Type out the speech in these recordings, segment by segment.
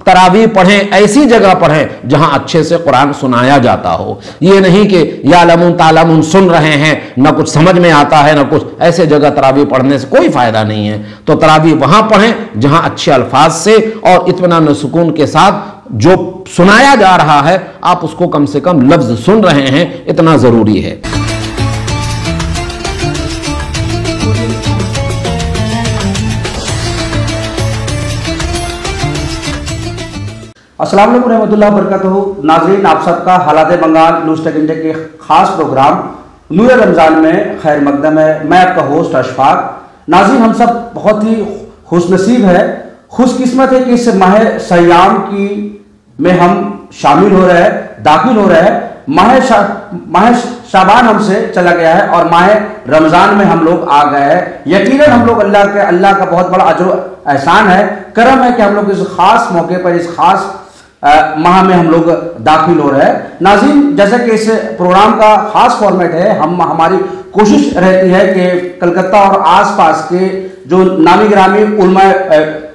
तरावी पढ़ें, ऐसी जगह पढ़ें जहां अच्छे से कुरान सुनाया जाता हो। ये नहीं कि यालमुन तालमुन सुन रहे हैं, ना कुछ समझ में आता है ना कुछ, ऐसे जगह तरावी पढ़ने से कोई फायदा नहीं है। तो तरावी वहां पढ़ें जहां अच्छे अल्फाज से और इत्मीनान सुकून के साथ जो सुनाया जा रहा है आप उसको कम से कम लफ्ज सुन रहे हैं, इतना जरूरी है। अस्सलाम वालेकुम रहमतुल्लाह बरकातहू। नाज़रीन, आप सबका हालात बंगाल न्यूज़ टेक इंडिया के खास प्रोग्राम नूर रमज़ान में खैर मकदम है। मैं आपका होस्ट अशफाक। नाज़रीन, हम सब बहुत ही खुशनसीब है, खुशकिस्मत है कि इस माह सयाम की में हम शामिल हो रहे हैं, दाखिल हो रहे हैं। माह शाबान हमसे चला गया है और माह रमज़ान में हम लोग आ गए हैं। यकीनन हम लोग अल्लाह का बहुत बड़ा अजर एहसान है, करम है कि हम लोग इस खास मौके पर, इस खास माह में हम लोग दाखिल हो रहे हैं। नाज़रीन, जैसा कि इस प्रोग्राम का खास फॉर्मेट है, हमारी कोशिश रहती है कि कलकत्ता और आसपास के जो नामी गिरामी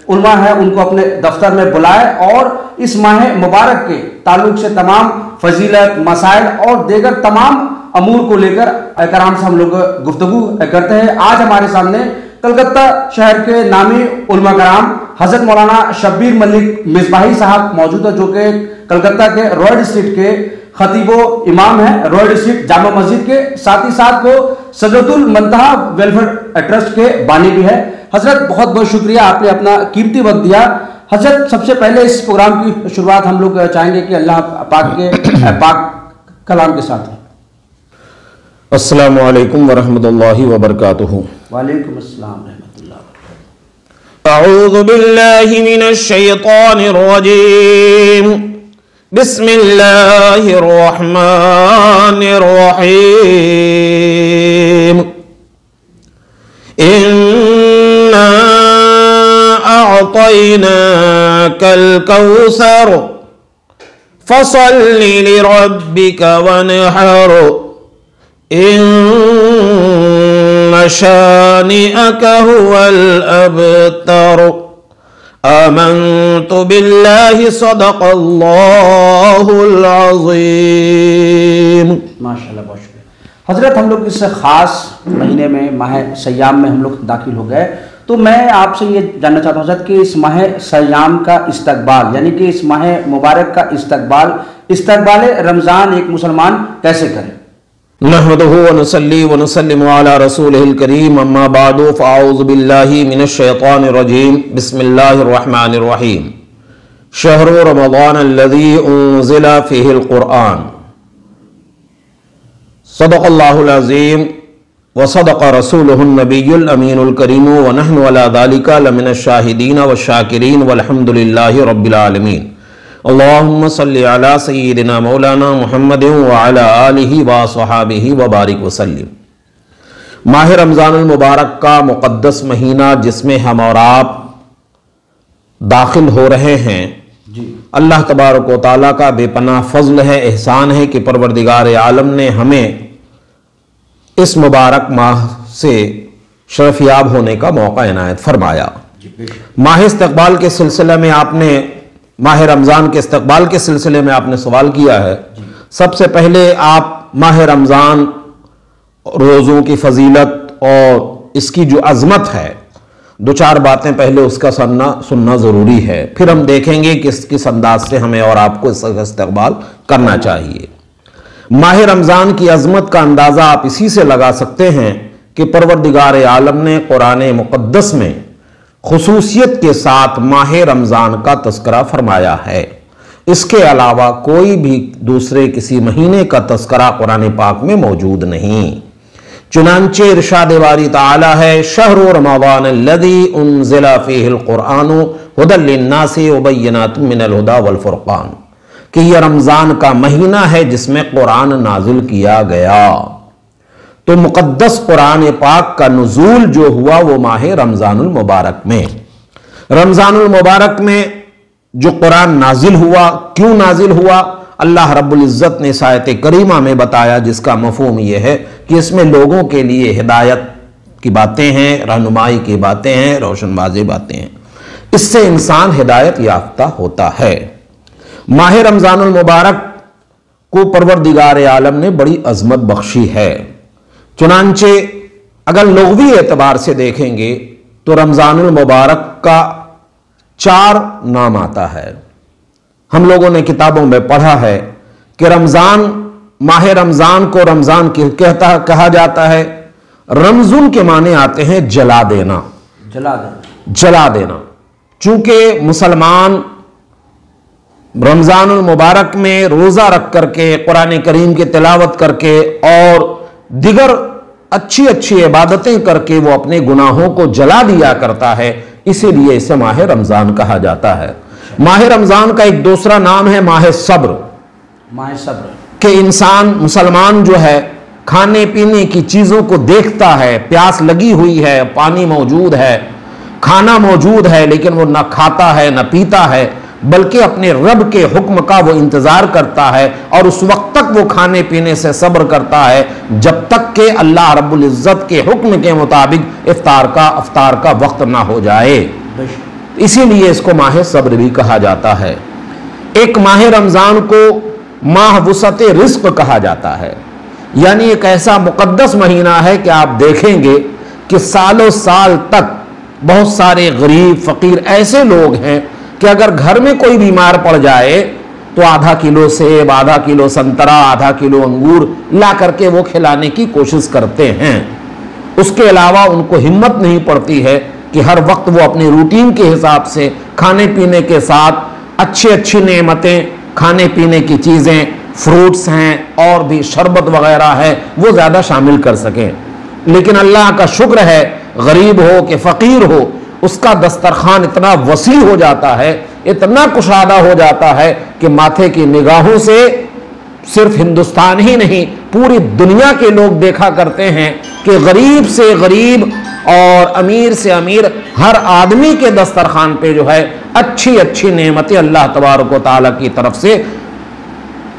उलमा है उनको अपने दफ्तर में बुलाए और इस माह मुबारक के ताल्लुक से तमाम फजीलत, मसाइल और दीगर तमाम अमूर को लेकर कराम से हम लोग गुफ्तगू करते हैं। आज हमारे सामने कलकत्ता शहर के नामी उलमा कराम हजरत मौलाना शब्बीर मलिक मिसबाही साहब मौजूद है, जो कि कलकत्ता के रॉयल स्ट्रीट के खतीबो इमाम है, रॉयल स्ट्रीट जामा मस्जिद के, साथ ही साथ वो सजदुल मंतहा वेलफेयर ट्रस्ट के बानी भी है। हजरत, बहुत बहुत शुक्रिया, आपने अपना कीमती वक्त दिया। हजरत, सबसे पहले इस प्रोग्राम की शुरुआत हम लोग चाहेंगे कि अल्लाह पाक के पाक कलाम के साथ। अस्सलामु अलैकुम वरहमतुल्लाहि वबरकातुहू। वालेकुम अस्सलाम रहमतुल्लाह। अऊज़ु बिल्लाहि मिनश शैतानिर रजीम। बिस्मिल्लाहिर रहमानिर रहीम। इन्ना अअतैनाकल कौसर फसल्लि लिरब्बिका वनहर इन्ना शानिअका हुवल अबतर। आमन्तु बिल्लाहि सदक़ल्लाहुल अज़ीम। माशाल्लाह, बहुत शुक्रिया। हजरत, हम लोग इस खास महीने में माह सयाम में हम लोग दाखिल हो गए, तो मैं आपसे ये जानना चाहता हूँ हजरत कि इस माह सयाम का इस्तकबाल, यानी कि इस माह मुबारक का इस्तकबाल रमज़ान एक मुसलमान कैसे करे? नहमदुहु व नुसल्ली व नुसल्लिमु अला रसूलिहिल करीम, अम्मा बादु, फ़अऊज़ु बिल्लाहि मिनश शैतानिर रजीम। बिस्मिल्लाहिर रहमानिर रहीम। शहरु रमज़ान अल्लज़ी उन्ज़िला फ़ीहिल क़ुरआन। सदक़ल्लाहुल अज़ीम व सदक़ रसूलुहुन नबियुल अमीनुल करीम व नहनु अला ज़ालिका लमिनश शाहिदीन व शाकिरीन वल्हम्दुलिल्लाहि रब्बिल आलमीन। अल्लाहुम्मा सल्लि अला सय्यिदिना मौलाना मुहम्मदिन व अला आलिहि व अस्हाबिहि व बारिक वसल्लिम। माह रमज़ानुल मुबारक का मुक़द्दस महीना जिसमें हम और आप दाखिल हो रहे हैं, अल्लाह तबारक व तआला का बेपनाह फज़ल है, एहसान है कि परवरदिगार आलम ने हमें इस मुबारक माह से शरफ़याब होने का मौका इनायत फरमाया। माह इस्तक़बाल के सिलसिले में आपने, माह रमज़ान के इस्तक़बाल के सिलसिले में आपने सवाल किया है। सबसे पहले आप माह रमज़ान रोज़ों की फजीलत और इसकी जो अज़मत है, दो चार बातें पहले उसका सुनना ज़रूरी है, फिर हम देखेंगे कि किस अंदाज से हमें और आपको इसका इस्तक़बाल करना चाहिए। माह रमज़ान की अज़मत का अंदाज़ा आप इसी से लगा सकते हैं कि परवरदिगार आलम ने कुरान मुक़द्दस में खुसूसियत के साथ माह रमज़ान का तज़किरा फरमाया है। इसके अलावा कोई भी दूसरे किसी महीने का तज़किरा कुरान पाक में मौजूद नहीं। चुनांचे इरशाद बारी ताला है, शहरु रमज़ान अल्लज़ी उन्ज़िला फ़ीहिल क़ुरआनु हुदल लिन्नासि व बय्यिनातिम मिनल हुदा वल फ़ुरक़ान, कि यह रमज़ान का महीना है जिसमें कुरान नाजिल किया गया। तो मुक़द्दस कुरान पाक का नुज़ूल जो हुआ वो माह रमज़ानुल मुबारक में, रमज़ानुल मुबारक में जो कुरान नाजिल हुआ, क्यों नाजिल हुआ, अल्लाह रब्बुल इज़्ज़त ने इस आयत करीमा में बताया, जिसका मफ़हूम यह है कि इसमें लोगों के लिए हिदायत की बातें हैं, रहनुमाई की बातें हैं, रोशनबाज़ी बातें हैं। इससे इंसान हिदायत याफ्ता होता है। माह रमजानुल मुबारक को परवरदिगार आलम ने बड़ी अजमत बख्शी है। चुनांचे अगर लुग़वी एतबार से देखेंगे तो रमजानुल मुबारक का 4 नाम आता है। हम लोगों ने किताबों में पढ़ा है कि माह रमजान को रमजान कहा जाता है। रमजुन के माने आते हैं जला देना, जला देना। चूंकि मुसलमान रमजानुल मुबारक में रोजा रख करके, कुरान करीम की तिलावत करके और दिगर अच्छी अच्छी इबादतें करके वो अपने गुनाहों को जला दिया करता है, इसीलिए इसे माह रमजान कहा जाता है। माह रमजान का एक दूसरा नाम है माह सब्र। माह सब्र कि इंसान मुसलमान जो है खाने पीने की चीजों को देखता है, प्यास लगी हुई है, पानी मौजूद है, खाना मौजूद है, लेकिन वो ना खाता है ना पीता है, बल्कि अपने रब के हुक्म का वो इंतजार करता है और उस वक्त तक वो खाने पीने से सब्र करता है जब तक कि अल्लाह रब्बुल इज्जत के हुक्म के मुताबिक अफ्तार का वक्त ना हो जाए। इसीलिए इसको माह सब्र भी कहा जाता है। एक माह रमजान को माह वुसअत रिज़्क़ कहा जाता है, यानी एक ऐसा मुक़द्दस महीना है कि आप देखेंगे कि सालों साल तक बहुत सारे गरीब फकीर ऐसे लोग हैं कि अगर घर में कोई बीमार पड़ जाए तो आधा किलो सेब, आधा किलो संतरा, आधा किलो अंगूर ला करके वो खिलाने की कोशिश करते हैं। उसके अलावा उनको हिम्मत नहीं पड़ती है कि हर वक्त वो अपने रूटीन के हिसाब से खाने पीने के साथ अच्छी अच्छी नेमतें, खाने पीने की चीज़ें, फ्रूट्स हैं और भी शरबत वगैरह है, वो ज़्यादा शामिल कर सकें। लेकिन अल्लाह का शुक्र है, गरीब हो कि फ़कीर हो, उसका दस्तरखान इतना वसी हो जाता है, इतना कुशादा हो जाता है कि माथे की निगाहों से सिर्फ हिंदुस्तान ही नहीं पूरी दुनिया के लोग देखा करते हैं कि गरीब से गरीब और अमीर से अमीर हर आदमी के दस्तरखान पे जो है अच्छी अच्छी नेमतें अल्लाह तबारक व तआला की तरफ से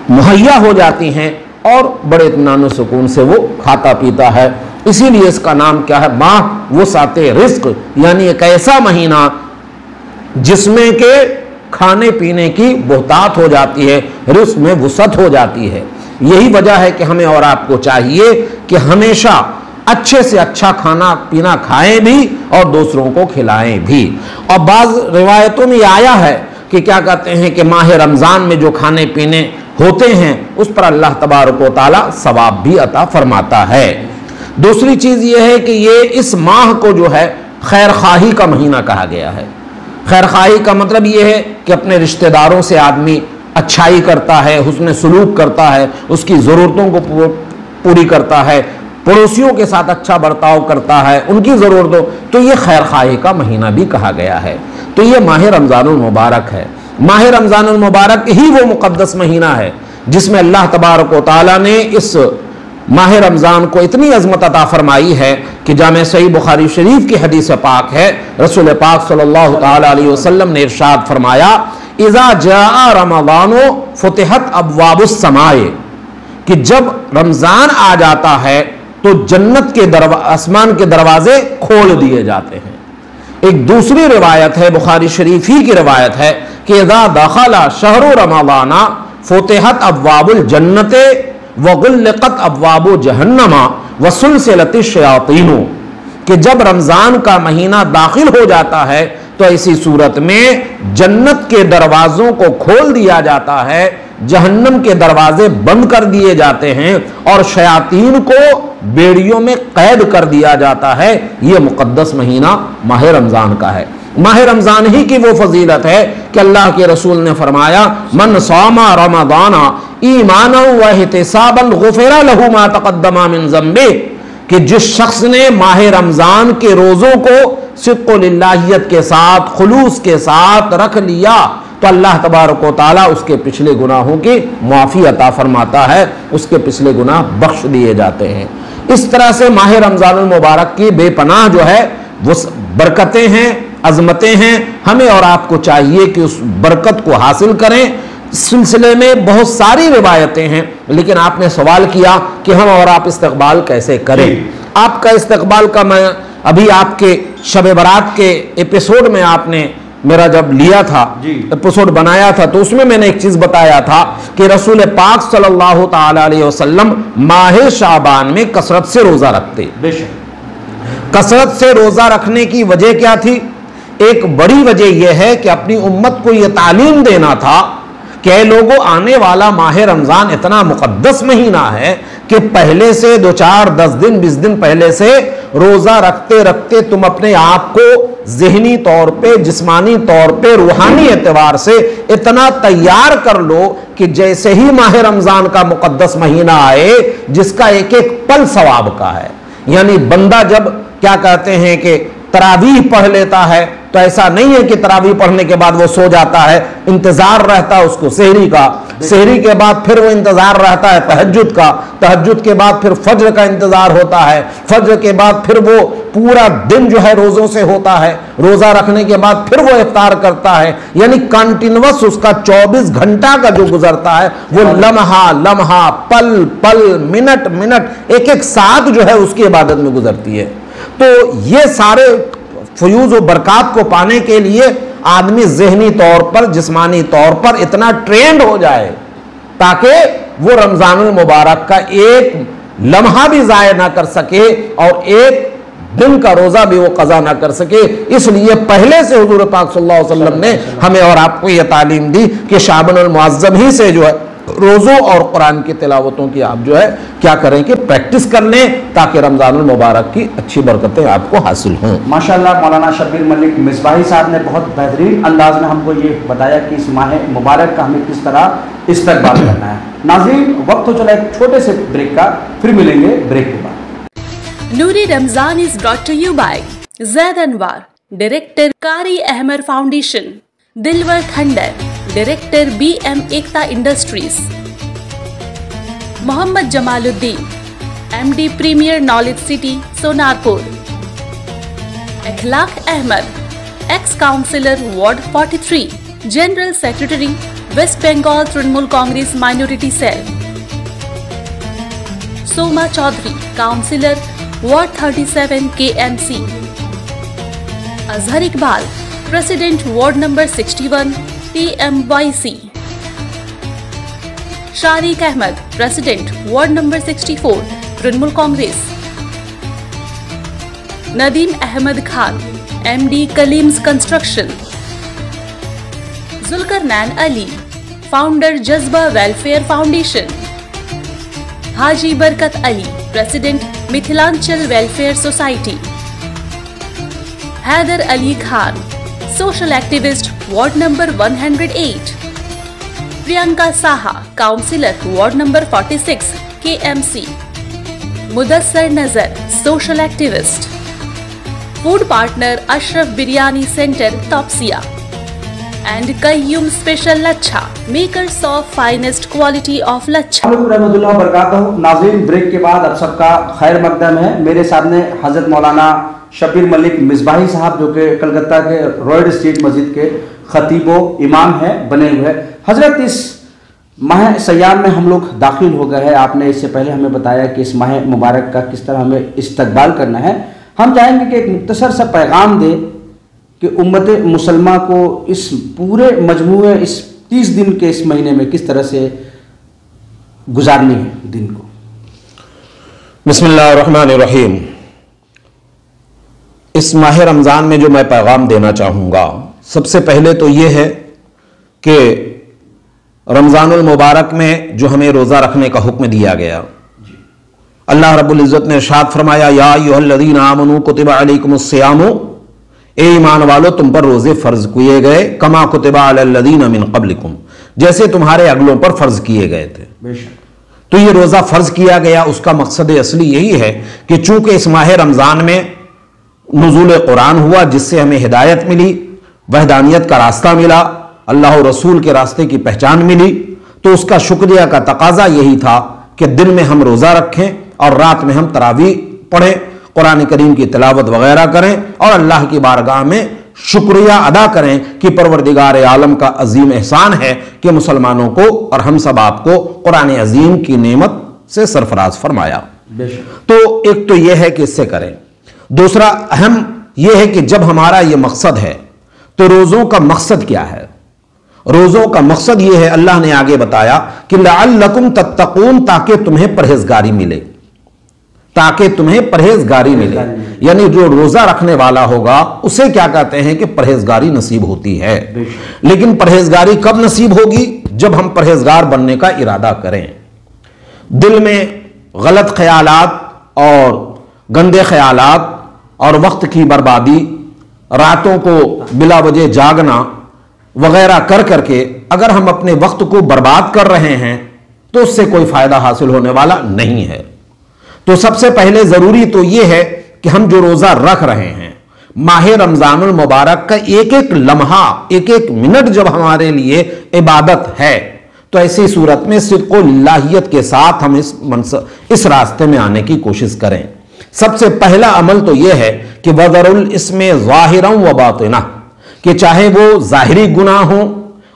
मुहैया हो जाती हैं और बड़े इत्मीनान व सुकून से वो खाता पीता है। इसीलिए इसका नाम क्या है? माह वुसअत रिज़्क़, यानी एक ऐसा महीना जिसमें के खाने पीने की बहुतात हो जाती है, रिज़्क़ में वुसअत हो जाती है। यही वजह है कि हमें और आपको चाहिए कि हमेशा अच्छे से अच्छा खाना पीना खाएं भी और दूसरों को खिलाएं भी। और बाज़ रिवायतों में आया है कि क्या कहते हैं कि माह रमज़ान में जो खाने पीने होते हैं उस पर अल्लाह तबारक व तआला सवाब भी अता फरमाता है। दूसरी चीज़ ये है कि ये इस माह को जो है खैर खाही का महीना कहा गया है। खैर खाही का मतलब ये है कि अपने रिश्तेदारों से आदमी अच्छाई करता है, हुस्न सलूक करता है, उसकी ज़रूरतों को पूरी करता है, पड़ोसियों के साथ अच्छा बर्ताव करता है, उनकी ज़रूरतों, तो ये खैर खाही का महीना भी कहा गया है। तो ये माह रमज़ानुल मुबारक है। माह रमज़ानुल मुबारक ही वो मुक़द्दस महीना है जिसमें अल्लाह तबारक व तआला ने इस माह रमज़ान को इतनी अज़मत अता फरमाई है कि जामे सही बुखारी शरीफ की हदीस पाक है, रसूल पाक सल्लल्लाहु तआला अलैहि वसल्लम ने इरशाद फरमाया, इज़ा जाअ रमज़ानो फुतिहत अब्वाबुस समाए, कि जब रमज़ान आ जाता है तो जन्नत के आसमान के दरवाजे खोल दिए जाते हैं। एक दूसरी रिवायत है, बुखारी शरीफ ही की रिवायत है कि इज़ा दखला शहरु रमज़ाना फुतिहत अब्वाबुल जन्नते वगुल्लिक़त अब्वाबु जहन्नमा वसुलसिलतिश शयातीनु, कि जब रमज़ान का महीना दाखिल हो जाता है तो ऐसी सूरत में जन्नत के दरवाज़ों को खोल दिया जाता है, जहन्नम के दरवाजे बंद कर दिए जाते हैं और शयातीन को बेड़ियों में कैद कर दिया जाता है। यह मुक़द्दस महीना माह रमज़ान का है। माह रमज़ान ही की वो फजीलत है कि अल्लाह के रसूल ने फरमाया, मन सामा रमज़ाना ईमानन व इहतिसाबन गुफ़िरा लहू मा तक़द्दमा मिन ज़म्बि, कि जिस शख्स ने माह रमज़ान के रोज़ों को सिद्क़ व लिल्लाहियत के साथ, खुलूस के साथ रख लिया तो अल्लाह तबारक व तआला उसके पिछले गुनाहों की माफ़ी अता फरमाता है, उसके पिछले गुनाह बख्श दिए जाते हैं। इस तरह से माह रमज़ानुल मुबारक की बेपनाह जो है वो बरकतें हैं, अज़मतें हैं। हमें और आपको चाहिए कि उस बरकत को हासिल करें। इस सिलसिले में बहुत सारी रिवायतें हैं, लेकिन आपने सवाल किया कि हम और आप इस्तक़बाल कैसे करें। आपका इस्तक़बाल का मैं अभी आपके शब बरात के एपिसोड में आपने मेरा जब लिया था एपिसोड बनाया था, तो उसमें मैंने एक चीज बताया था कि रसूल पाक सल्लल्लाहु ताला अलैहि वसल्लम माह शाबान में कसरत से रोजा रखते। कसरत से रोजा रखने की वजह क्या थी? एक बड़ी वजह यह है कि अपनी उम्मत को यह तालीम देना था कि लोगों, आने वाला माह रमजान इतना मुकद्दस महीना है कि पहले से 2, 4, 10 दिन 20 दिन पहले से रोजा रखते रखते तुम अपने आप को ज़हनी तौर पे, जिस्मानी तौर पे, रूहानी एतबार से इतना तैयार कर लो कि जैसे ही माह रमजान का मुकद्दस महीना आए, जिसका एक एक पल सवाब का है। यानी बंदा जब क्या कहते हैं कि तरावीह पढ़ लेता है, तो ऐसा नहीं है कि तरावीह पढ़ने के बाद वो सो जाता है, इंतजार रहता है उसको सहरी का, सहरी के बाद फिर वो इंतजार रहता है तहज्जुद का, तहज्जुद के बाद फिर फज्र का इंतजार होता है, फज्र के बाद फिर वो पूरा दिन जो है रोजों से होता है, रोजा रखने के बाद फिर वो इफ्तार करता है। यानी कंटिन्यूअस उसका 24 घंटा का जो गुजरता है, वो लम्हा लम्हा, पल पल, मिनट मिनट, एक एक साथ जो है उसकी इबादत में गुजरती है। तो ये सारे फयूज और बरकत को पाने के लिए आदमी ज़हनी तौर पर, जिस्मानी तौर पर इतना ट्रेंड हो जाए ताकि वो रमजानुल मुबारक का एक लम्हा भी ज़ाया ना कर सके और एक दिन का रोजा भी वो कज़ा ना कर सके। इसलिए पहले से हुजूर पाक सल्लल्लाहु अलैहि वसल्लम ने हमें और आपको यह तालीम दी कि शाबानुल मुअज़्ज़म ही से जो है रोज़ों और कुरान की तिलावतों की आप जो है क्या करें कि प्रैक्टिस कर लें, ताकि रमजानुल मुबारक की अच्छी बरकतें आपको हासिल हों। माशाअल्लाह मौलाना शब्बीर मलिक मिसबाही साहब ने बहुत बेहतरीन अंदाज में हमको ये बताया कि इस माह मुबारक का हमें किस तरह इस्तकबाल करना है। नाज़रीन, वक्त हो चला एक छोटे से ब्रेक का, फिर मिलेंगे ब्रेक के बाद। Noori Ramzan is brought to you by Zaid Anwar, director Qari Ahmed foundation, Dilwar Khandar, director BM Ekta industries, Mohammad Jamaluddin, MD premier knowledge city Sonarpur, Akhlaq Ahmed, ex councillor ward 43, general secretary West Bengal Trinamool Congress minority cell, Soma Chowdhury, councillor ward 37 KMC, Azhar Iqbal, president ward number 61 TMYC, Shariq Ahmed, president ward number 64 Trinamool Congress, Nadeem Ahmed Khan, MD कलीम्स construction, Zulqarnain Ali, founder Jazba welfare foundation, Haji Barkat Ali, president Mithilanchal welfare society, Haider Ali Khan, social activist ward number 108, Priyanka Saha, councillor ward number 46 KMC, Mudassar Nazar, social activist, food partner Ashraf biryani centre Tausia, and Qayyum special lachha, makers of finest quality of lachha. रहमतुल्लाह बरकातहू। नाज़रीन, break के बाद आप सबका खैर मकदम है। मेरे सामने हजरत मौलाना शब्बीर मलिक मिसबाही साहब, जो कि कलकत्ता के रॉयल स्ट्रीट मस्जिद के खतीबो इमाम है बने हुए। हजरत, इस माह सयाम में हम लोग दाखिल हो गए हैं। आपने इससे पहले हमें बताया कि इस माह मुबारक का किस तरह हमें इस्तकबाल करना है। हम चाहेंगे कि एक मुख्तसर सा पैगाम दे कि उम्मत मुसलमा को इस पूरे मजमूए, इस 30 दिन के इस महीने में किस तरह से गुजारनी है दिन को। बिस्मिल्लाहिर्रहमानिर्रहीम। इस माह रमज़ान में जो मैं पैगाम देना चाहूँगा, सबसे पहले तो ये है कि रमज़ानुल मुबारक में जो हमें रोज़ा रखने का हुक्म दिया गया, अल्लाह रब्बुल इज़्ज़त ने इरशाद फरमाया, या अय्युहल्लज़ीना आमनू कुतिबा अलैकुमुस्सियामु, ए ईमान वालो तुम पर रोजे फर्ज किए गए, कमा कुतिबा अलल्लज़ीना मिन क़ब्लिकुम, जैसे तुम्हारे अगलों पर फर्ज किए गए थे। तो ये रोजा फर्ज किया गया, उसका मकसद असली यही है कि चूंकि इस माह रमज़ान में नुज़ूल कुरान हुआ, जिससे हमें हिदायत मिली, वहदानियत का रास्ता मिला, अल्लाह और रसूल के रास्ते की पहचान मिली, तो उसका शुक्रिया का तकाजा यही था कि दिन में हम रोजा रखें और रात में हम तरावी पढ़ें, कुरान करीम की तिलावत वगैरह करें और अल्लाह की बारगाह में शुक्रिया अदा करें कि परवरदिगार आलम का अजीम एहसान है कि मुसलमानों को और हम सब आपको कुरान अजीम की नेमत से सरफराज फरमाया। तो एक तो यह है कि इससे करें। दूसरा अहम यह है कि जब हमारा यह मकसद है तो रोज़ों का मकसद क्या है? रोज़ों का मकसद यह है, अल्लाह ने आगे बताया कि लअल्लकुम तत्तकून, ताकि तुम्हें परहेजगारी मिले, ताकि तुम्हें परहेजगारी मिले। यानी जो रोजा रखने वाला होगा उसे क्या कहते हैं कि परहेजगारी नसीब होती है। लेकिन परहेजगारी कब नसीब होगी? जब हम परहेजगार बनने का इरादा करें। दिल में गलत ख्यालात और गंदे ख्यालात और वक्त की बर्बादी, रातों को बिला वजह जागना वगैरह कर करके अगर हम अपने वक्त को बर्बाद कर रहे हैं तो उससे कोई फायदा हासिल होने वाला नहीं है। तो सबसे पहले जरूरी तो यह है कि हम जो रोजा रख रहे हैं, माह रमजानुल मुबारक का एक एक लम्हा, एक एक मिनट जब हमारे लिए इबादत है, तो ऐसी सूरत में सिद्क़ो लिल्लाहियत के साथ हम इस रास्ते में आने की कोशिश करें। सबसे पहला अमल तो यह है कि वज़रुल इसमें ज़ाहिरन व बातिना, कि चाहे वो ज़ाहिरी गुनाह हो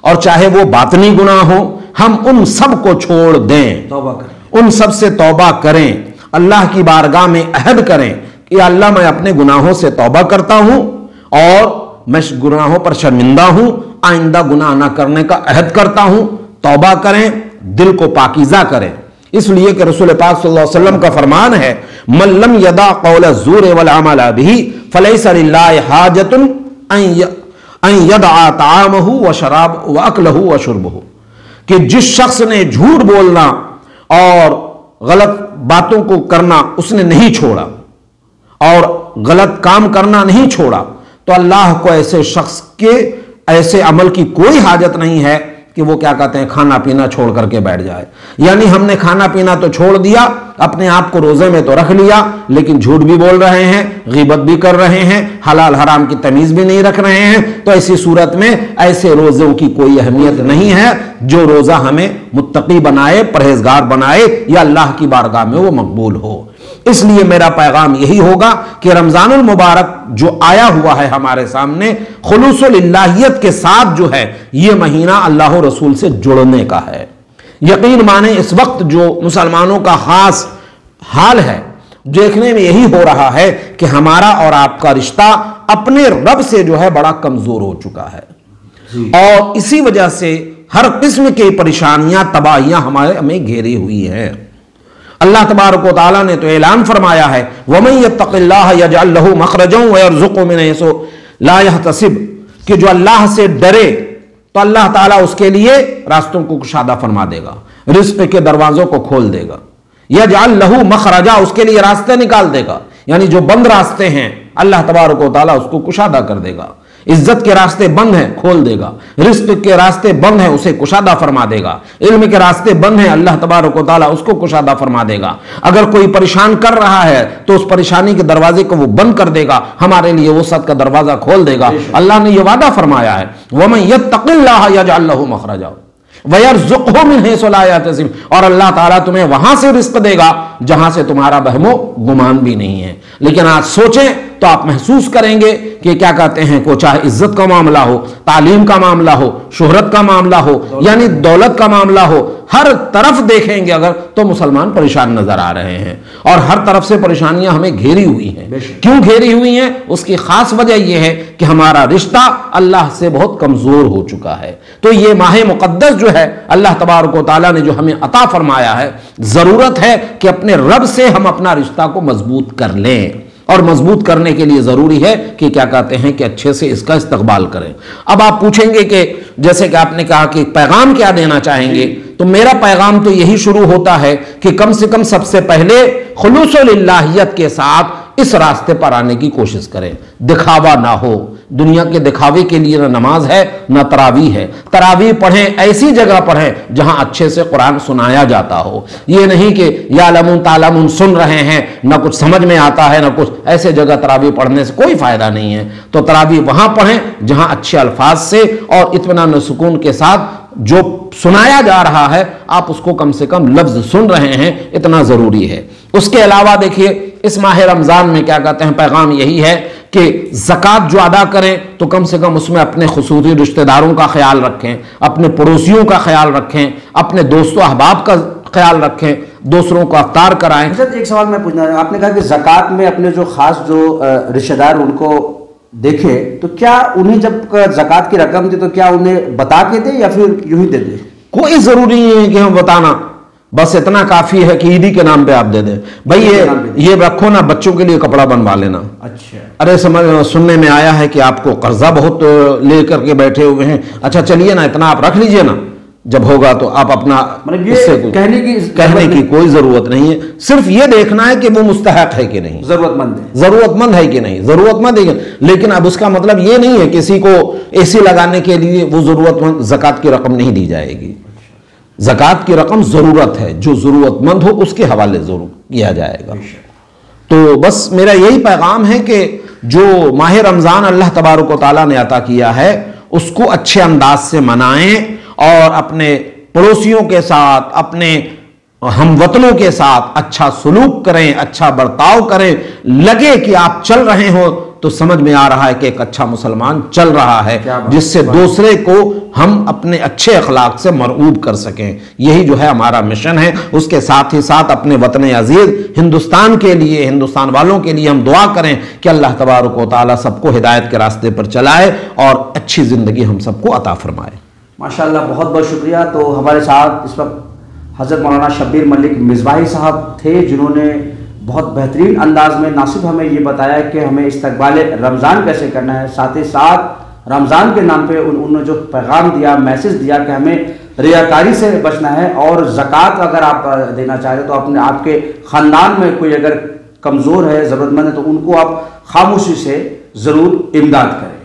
और चाहे वो बातनी गुनाह हो, हम उन सब को छोड़ दें, तौबा करें, उन सब से तौबा करें, अल्लाह की बारगाह में अहद करें कि अल्लाह मैं अपने गुनाहों से तौबा करता हूं और मैं गुनाहों पर शर्मिंदा हूं, आइंदा गुनाह ना करने का अहद करता हूं। तौबा करें, दिल को पाकीज़ा करें। इसलिए कि रसूल पाक सल्लल्लाहु अलैहि वसल्लम का फरमान है, मन लम यदा कौल ज़ूर वल अमल बिही फलैसा लिल्लाहि हाजतुन अन यदअ तआमहु व शराब व अक्लहु व शुरबहु, कि जिस शख्स ने झूठ बोलना और गलत बातों को करना उसने नहीं छोड़ा और गलत काम करना नहीं छोड़ा, तो अल्लाह को ऐसे शख्स के ऐसे अमल की कोई हाजत नहीं है कि वो क्या कहते हैं खाना पीना छोड़ करके बैठ जाए। यानी हमने खाना पीना तो छोड़ दिया, अपने आप को रोजे में तो रख लिया, लेकिन झूठ भी बोल रहे हैं, गीबत भी कर रहे हैं, हलाल हराम की तमीज भी नहीं रख रहे हैं। तो ऐसी सूरत में ऐसे रोजों की कोई अहमियत नहीं है। जो रोजा हमें मुत्तकी बनाए, परहेजगार बनाए, या अल्लाह की बारगाह में वो मकबूल हो। इसलिए मेरा पैगाम यही होगा कि रमजानुल मुबारक जो आया हुआ है हमारे सामने, खुलूसुल इल्लाहियत के साथ जो है, ये महीना अल्लाह रसूल से जुड़ने का है। यकीन माने इस वक्त जो मुसलमानों का खास हाल है, देखने में यही हो रहा है कि हमारा और आपका रिश्ता अपने रब से जो है बड़ा कमजोर हो चुका है और इसी वजह से हर किस्म की परेशानियां, तबाहियां हमारे हमें घेरी हुई हैं। अल्लाह तबारक व तआला ने तो ऐलान फरमाया है, वमन यत्तक़िल्लाह यजअल लहू मखरजन व यरज़ुक़हु मिन हैसु ला यहतसिब, कि जो अल्लाह से डरे तो अल्लाह ताला उसके लिए रास्तों को कुशादा फरमा देगा, रिज़्क़ के दरवाजों को खोल देगा। यजअल लहू मखरजा, उसके लिए रास्ते निकाल देगा। यानी जो बंद रास्ते हैं अल्लाह तबारक व तआला उसको कुशादा कर देगा। इज्जत के रास्ते बंद हैं, खोल देगा। रिज़्क़ के रास्ते बंद हैं, उसे कुशादा फरमा देगा। इल्म के रास्ते बंद हैं, अल्लाह तबारक व तआला उसको कुशादा फरमा देगा। अगर कोई परेशान कर रहा है तो उस परेशानी के दरवाजे को वो बंद कर देगा, हमारे लिए वसअत का दरवाजा खोल देगा। अल्लाह ने यह वादा फरमाया है, वमन यत्तक़िल्लाह यजअल लहू मखरजा व यरज़ुक़हु मिन हैसु ला यहतसिब, और अल्लाह ताला तुम्हें वहां से रिज़्क़ देगा जहां से तुम्हारा बहमो गुमान भी नहीं है। लेकिन आज सोचें तो आप महसूस करेंगे कि क्या कहते हैं को, चाहे इज्जत का मामला हो, तालीम का मामला हो, शोहरत का मामला हो, यानी दौलत का मामला हो, हर तरफ देखेंगे अगर तो मुसलमान परेशान नजर आ रहे हैं और हर तरफ से परेशानियां हमें घेरी हुई हैं। क्यों घेरी हुई हैं? उसकी खास वजह यह है कि हमारा रिश्ता अल्लाह से बहुत कमजोर हो चुका है। तो ये माह मुकद्दस जो है अल्लाह तबारक व तआला ने जो हमें अता फरमाया है, जरूरत है कि अपने रब से हम अपना रिश्ता को मजबूत कर लें, और मजबूत करने के लिए जरूरी है कि क्या कहते हैं कि अच्छे से इसका इस्तकबाल करें। अब आप पूछेंगे कि जैसे कि आपने कहा कि पैगाम क्या देना चाहेंगे, तो मेरा पैगाम तो यही शुरू होता है कि कम से कम सबसे पहले खुलूसुल इल्लाहियत के साथ इस रास्ते पर आने की कोशिश करें। दिखावा ना हो, दुनिया के दिखावे के लिए ना नमाज है ना तरावी है। तरावी पढ़ें, ऐसी जगह पढ़ें जहां अच्छे से कुरान सुनाया जाता हो। ये नहीं कि यालमुन तालमुन सुन रहे हैं, ना कुछ समझ में आता है ना कुछ, ऐसे जगह तरावी पढ़ने से कोई फायदा नहीं है। तो तरावी वहां पढ़ें जहां अच्छे अल्फाज से और इत्मीनान सुकून के साथ जो सुनाया जा रहा है आप उसको कम से कम लफ्ज सुन रहे हैं, इतना जरूरी है। उसके अलावा देखिए इस माह रमजान में क्या कहते हैं, पैगाम यही है कि ज़कात जो अदा करें तो कम से कम उसमें अपने खुसूसी रिश्तेदारों का ख्याल रखें, अपने पड़ोसियों का ख्याल रखें, अपने दोस्तों अहबाब का ख्याल रखें, दूसरों को अफ्तार कराएं। सर एक सवाल मैं पूछना, आपने कहा कि ज़कात में अपने जो खास जो रिश्तेदार उनको देखें तो क्या उन्हें जब ज़कात की रकम दी तो क्या उन्हें बता के दे या फिर यूं ही दे दे? कोई जरूरी नहीं है कि हम बताना, बस इतना काफी है कि ईदी के नाम पे आप दे दें। भाई ये रखो ना, बच्चों के लिए कपड़ा बनवा लेना। अच्छा, अरे सुनने में आया है कि आपको कर्जा बहुत लेकर के बैठे हुए हैं। अच्छा चलिए ना, इतना आप रख लीजिए ना, जब होगा तो आप अपना, मतलब ये कहने की कोई जरूरत नहीं है। सिर्फ ये देखना है कि वो मुस्तहक है कि नहीं, जरूरतमंद है कि नहीं, जरूरतमंद है। लेकिन अब उसका मतलब ये नहीं है किसी को एसी लगाने के लिए वो जरूरतमंद ज़कात की रकम नहीं दी जाएगी। ज़कात की रकम जरूरत है, जो जरूरतमंद हो उसके हवाले जरूर किया जाएगा। तो बस मेरा यही पैगाम है कि जो माह रमजान अल्लाह तबारक व तआला ने अता किया है उसको अच्छे अंदाज से मनाएं और अपने पड़ोसियों के साथ, अपने हमवतनों के साथ अच्छा सलूक करें, अच्छा बर्ताव करें। लगे कि आप चल रहे हो तो समझ में आ रहा है कि एक अच्छा मुसलमान चल रहा है, जिससे दूसरे को हम अपने अच्छे अखलाक से मरऊब कर सकें। यही जो है हमारा मिशन है। उसके साथ ही साथ अपने वतन अजीज हिंदुस्तान के लिए, हिंदुस्तान वालों के लिए हम दुआ करें कि अल्लाह तबारक व तआला सबको हिदायत के रास्ते पर चलाए और अच्छी जिंदगी हम सबको अता फरमाए। माशाल्लाह, बहुत बहुत शुक्रिया। तो हमारे साथ इस वक्त हज़रत मौलाना शब्बीर मलिक मिसबाही साहब थे, जिन्होंने बहुत बेहतरीन अंदाज में ना सिर्फ हमें ये बताया कि हमें इस्तकबाल रमज़ान कैसे करना है, साथ ही साथ रमज़ान के नाम पे उन्होंने जो पैगाम दिया, मैसेज दिया कि हमें रियाकारी से बचना है और ज़कात अगर आप देना चाह रहे तो अपने आपके ख़ानदान में कोई अगर कमज़ोर है, ज़रूरतमंद है, तो उनको आप खामोशी से ज़रूर इमदाद करें।